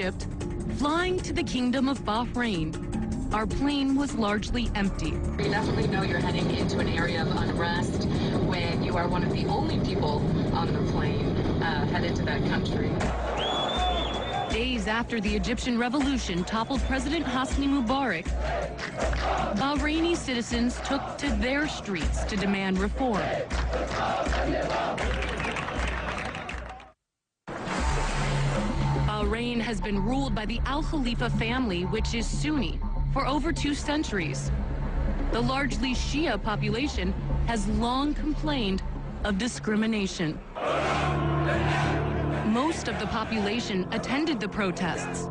Egypt, flying to the Kingdom of Bahrain, our plane was largely empty. You definitely know you're heading into an area of unrest when you are one of the only people on the plane headed to that country. Days after the Egyptian revolution toppled President Hosni Mubarak, Bahraini citizens took to their streets to demand reform. Bahrain has been ruled by the Al Khalifa family, which is Sunni, for over 2 centuries. The largely Shia population has long complained of discrimination. Most of the population attended the protests.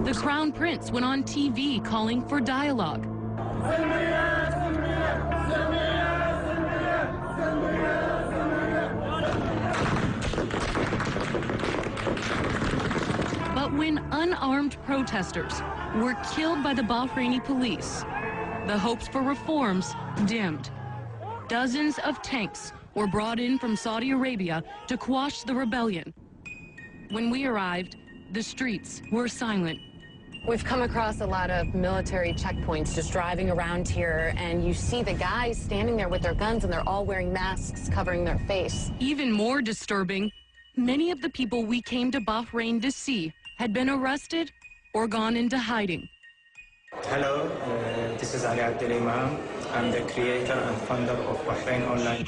The Crown Prince went on TV calling for dialogue. But when unarmed protesters were killed by the Bahraini police, the hopes for reforms dimmed. Dozens of tanks were brought in from Saudi Arabia to quash the rebellion. When we arrived, the streets were silent. We've come across a lot of military checkpoints just driving around here, and you see the guys standing there with their guns, and they're all wearing masks covering their face. Even more disturbing, many of the people we came to Bahrain to see had been arrested or gone into hiding. Hello, this is Abdul Imam. I'm the creator and founder of Bahrain Online.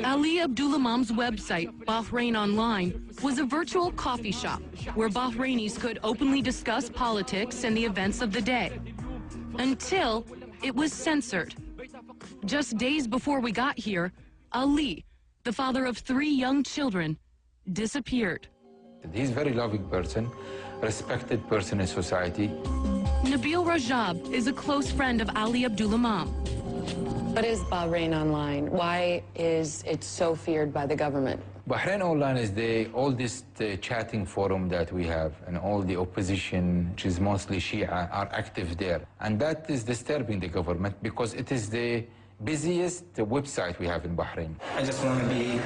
Ali Abdul Imam's website, Bahrain Online, was a virtual coffee shop where Bahrainis could openly discuss politics and the events of the day, until it was censored. Just days before we got here, Ali, the father of 3 young children, disappeared. He's a very loving person, respected person in society. Nabil Rajab is a close friend of Ali Abdul Imam. What is Bahrain Online? Why is it so feared by the government? Bahrain Online is the oldest chatting forum that we have, and all the opposition, which is mostly Shia, are active there. And that is disturbing the government because it is the busiest website we have in Bahrain. I just want to be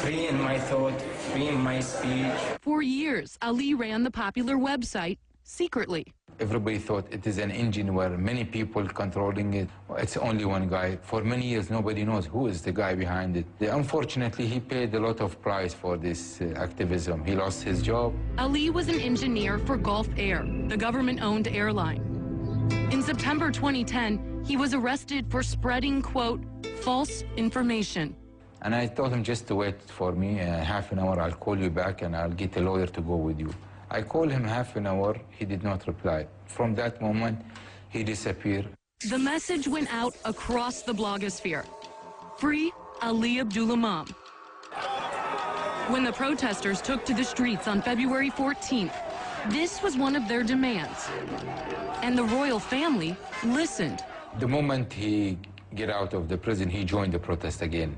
free in my thought, free in my speech. For years, Ali ran the popular website secretly. Everybody thought it is an engine where many people controlling it. It's only one guy. For many years, nobody knows who is the guy behind it. Unfortunately, he paid a lot of price for this activism. He lost his job. Ali was an engineer for Gulf Air, the government-owned airline. In September 2010, he was arrested for spreading, quote, false information. And I told him just to wait for me, half an hour, I'll call you back and I'll get a lawyer to go with you. I called him half an hour, he did not reply. From that moment, he disappeared. The message went out across the blogosphere. Free Ali Abdul Imam. When the protesters took to the streets on February 14th, this was one of their demands. And the royal family listened. The moment he got out of the prison, he joined the protest again.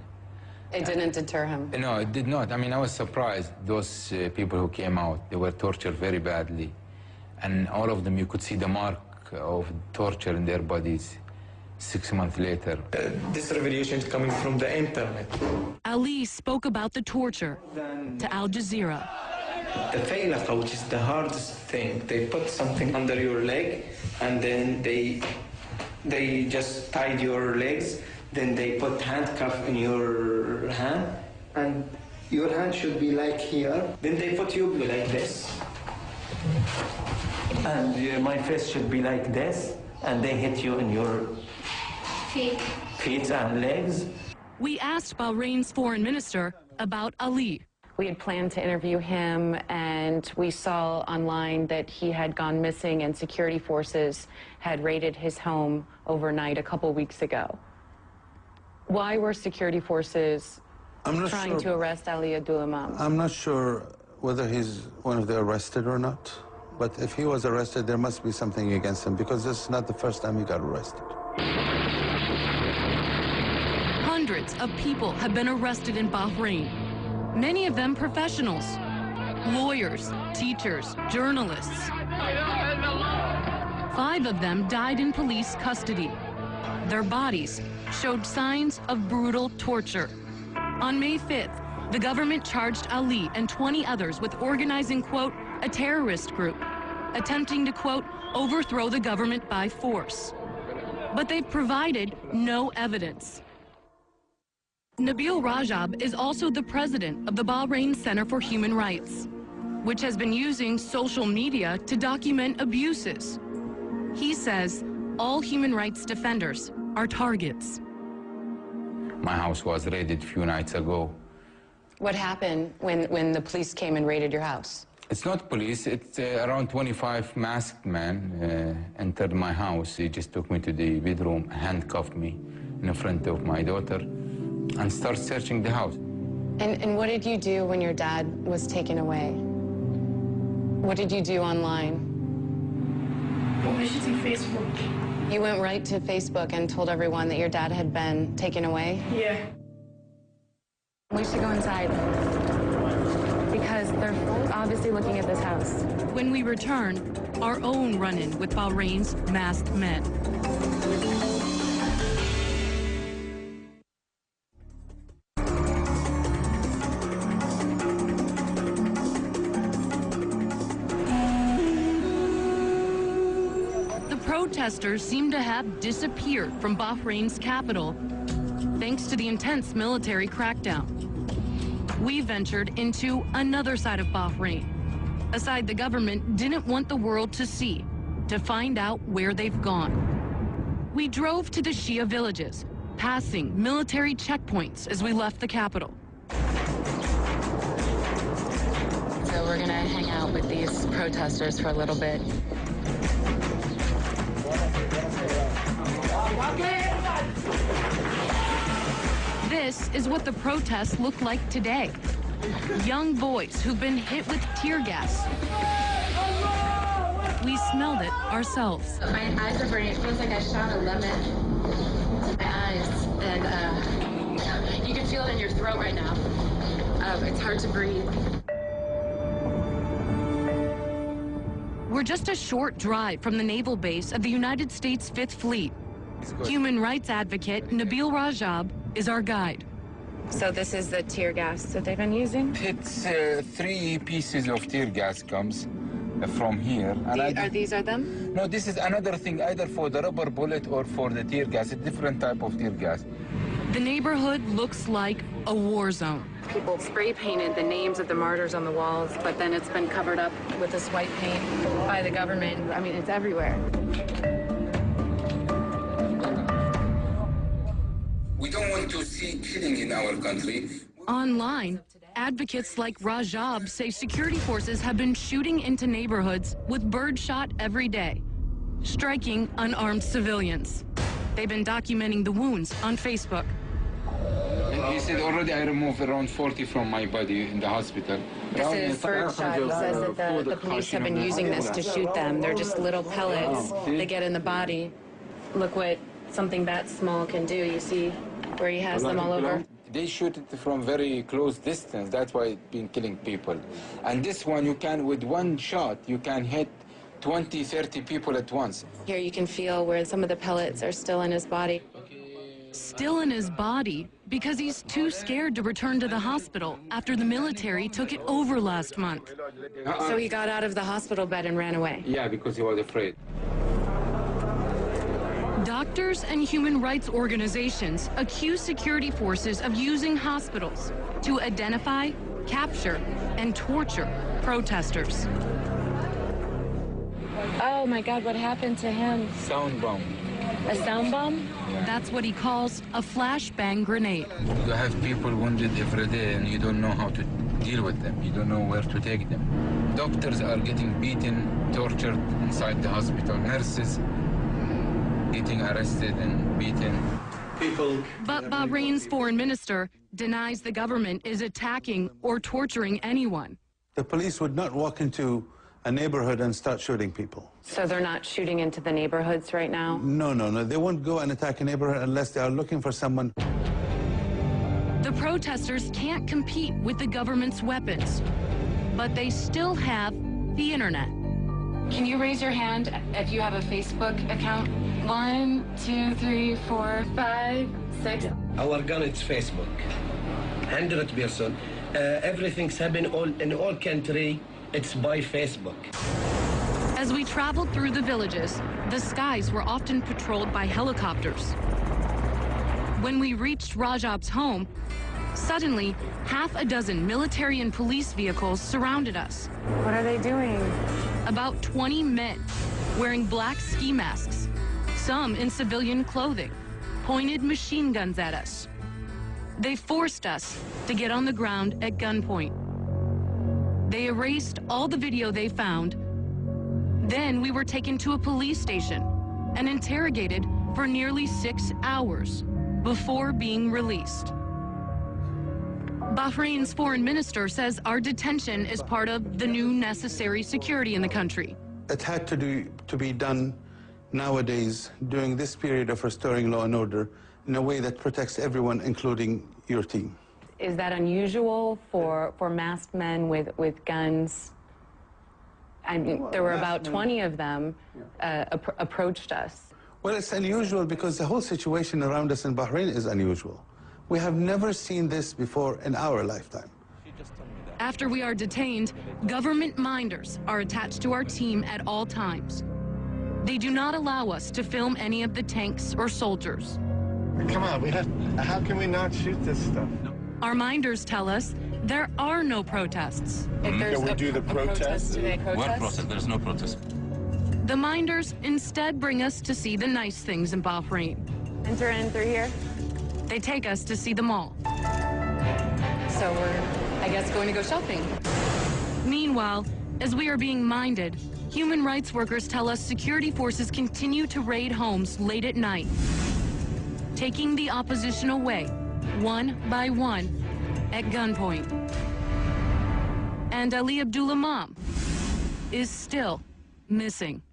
It didn't deter him? No, it did not. I mean, I was surprised. Those people who came out, they were tortured very badly. And all of them, you could see the mark of torture in their bodies 6 months later. This revolution is coming from the internet. Ali spoke about the torture to Al Jazeera. The faylaqa, which is the hardest thing, they put something under your leg, and then they just tied your legs. Then they put handcuff in your hand, and your hand should be like here. Then they put you like this, and my face should be like this, and they hit you in your feet and legs. We asked Bahrain's foreign minister about Ali. We had planned to interview him, and we saw online that he had gone missing and security forces had raided his home overnight a couple weeks ago. Why were security forces trying to arrest Ali Abdul Imam? I'm not sure whether he's one of the arrested or not, but if he was arrested, there must be something against him, because this is not the first time he got arrested. Hundreds of people have been arrested in Bahrain, many of them professionals, lawyers, teachers, journalists. 5 of them died in police custody. Their bodies showed signs of brutal torture. On May 5th, the government charged Ali and 20 others with organizing, quote, a terrorist group, attempting to, quote, overthrow the government by force. But they've provided no evidence. Nabil Rajab is also the president of the Bahrain Center for Human Rights, which has been using social media to document abuses. He says all human rights defenders are targets. My house was raided a few nights ago. What happened when the police came and raided your house? It's not police, it's around 25 masked men entered my house. They just took me to the bedroom, handcuffed me in front of my daughter, and started searching the house. And what did you do when your dad was taken away? What did you do online? Facebook. You went right to Facebook and told everyone that your dad had been taken away? Yeah. We should go inside because they're obviously looking at this house. When we return, our own run-in with Bahrain's masked men. The protesters seem to have disappeared from Bahrain's capital thanks to the intense military crackdown. We ventured into another side of Bahrain, a side the government didn't want the world to see, to find out where they've gone. We drove to the Shia villages, passing military checkpoints as we left the capital. So we're gonna hang out with these protesters for a little bit. This is what the protests look like today. Young boys who've been hit with tear gas. We smelled it ourselves. My eyes are burning. It feels like I shot a lemon to my eyes. And you can feel it in your throat right now. It's hard to breathe. We're just a short drive from the naval base of the United States Fifth Fleet. Human rights advocate Nabil Rajab is our guide. So this is the tear gas that they've been using? It's 3 pieces of tear gas comes from here. And These are them? No, this is another thing, either for the rubber bullet or for the tear gas, a different type of tear gas. The neighborhood looks like a war zone. People spray painted the names of the martyrs on the walls, but then it's been covered up with this white paint by the government. I mean, it's everywhere. We don't want to see killing in our country. Online, advocates like Rajab say security forces have been shooting into neighborhoods with birdshot every day, striking unarmed civilians. They've been documenting the wounds on Facebook. And he said already I removed around 40 from my body in the hospital. This is birdshot. He says that the police have been using this to shoot them. They're just little pellets they get in the body. Look what something that small can do. You see where he has them all over? They shoot it from very close distance. That's why it's been killing people. And this one, you can, with one shot, you can hit 20, 30 people at once. Here you can feel where some of the pellets are still in his body. Still in his body because he's too scared to return to the hospital after the military took it over last month. So he got out of the hospital bed and ran away. Yeah, because he was afraid. Doctors and human rights organizations accuse security forces of using hospitals to identify, capture, and torture protesters. Oh my God, what happened to him? Sound bomb. A sound bomb? Yeah. That's what he calls a flashbang grenade. You have people wounded every day and you don't know how to deal with them. You don't know where to take them. Doctors are getting beaten, tortured inside the hospital. Nurses getting arrested and beaten. But Bahrain's foreign minister denies the government is attacking or torturing anyone. The police would not walk into a neighborhood and start shooting people. So they're not shooting into the neighborhoods right now? No, no, no. They won't go and attack a neighborhood unless they are looking for someone. The protesters can't compete with the government's weapons, but they still have the internet. Can you raise your hand if you have a Facebook account? 1, 2, 3, 4, 5, 6. Our gun is Facebook. 100%. Everything's happening in all country. It's by Facebook. As we traveled through the villages, the skies were often patrolled by helicopters. When we reached Rajab's home, suddenly, half a dozen military and police vehicles surrounded us. What are they doing? About 20 men wearing black ski masks, some in civilian clothing, pointed machine guns at us. They forced us to get on the ground at gunpoint. They erased all the video they found. Then we were taken to a police station and interrogated for nearly 6 hours before being released. Bahrain's foreign minister says our detention is part of the new necessary security in the country. It had to be done nowadays during this period of restoring law and order in a way that protects everyone, including your team. Is that unusual for masked men with guns? I mean, there were about 20 of them approached us. Well, it's unusual because the whole situation around us in Bahrain is unusual. We have never seen this before in our lifetime. After we are detained, government minders are attached to our team at all times. They do not allow us to film any of the tanks or soldiers. Come on, how can we not shoot this stuff? Our minders tell us there are no protests. If there's Can we do the protest? do they What protest? protest? There's no protest. The minders instead bring us to see the nice things in Bahrain. Enter in through here. They take us to see the mall. So we're, I guess, going to go shopping. Meanwhile, as we are being minded, human rights workers tell us security forces continue to raid homes late at night, taking the opposition away, one by one, at gunpoint. And Ali Abdul Imam is still missing.